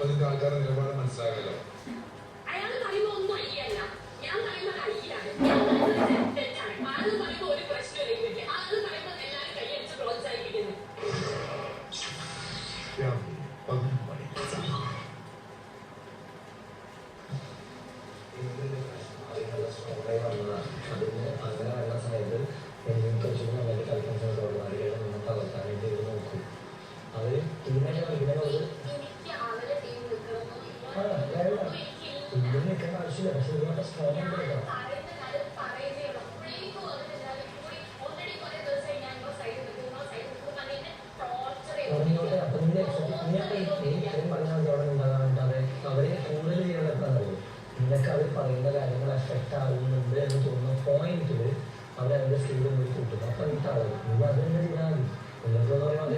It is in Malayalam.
നിങ്ങൾക്ക് ആൾക്കാരുടെ നിലപാട് മനസ്സിലാകല്ലോ. അയാൾ പറയുമ്പോ ഒന്നും അയ്യല്ല, ഞാൻ പറയുമ്പോൾ അയ്യാണ്. തെറ്റാണ്. ആള് പറയുമ്പോ ഒരു പ്രശ്നമില്ല, ആള് പറയുമ്പോ എല്ലാവരും കൈയടിച്ച് പ്രോത്സാഹിപ്പിക്കുന്നു. അതിന് അങ്ങനെ വരുന്ന സമയത്ത് കുറച്ചും നല്ലൊരു കളിക്കുന്നവരോട് തകർത്താനായിട്ട് ഇവർ നോക്കും. അവര് ടീമായിട്ട് കളിക്കുന്നത് ഇന്ത്യൻ നിൽക്കേണ്ട ആവശ്യമില്ല. പക്ഷെ ഇതുകൊണ്ട് സ്ട്രോങ് ആയിട്ട് പറഞ്ഞോട്ടെ. അപ്പൊ നിങ്ങൾ ഇത്രയും പറഞ്ഞാൽ അവിടെ ഉണ്ടാകാറുണ്ടാതെ അവരെ കൂടുതൽ ചെയ്യാൻ എത്താറുള്ളൂ. നിങ്ങൾക്ക് അവർ പറയുന്ന കാര്യങ്ങൾ എഫക്റ്റ് ആകുന്നുണ്ട് എന്ന് തോന്നുന്ന പോയിന്റിൽ അവരതിന്റെ സ്പീഡ് കൂടി കൂട്ടും. അപ്പൊ ഈ താഴെ നിങ്ങൾ അതിനെ ചെയ്താൽ മതി. നിങ്ങൾക്ക് പറയുമ്പോൾ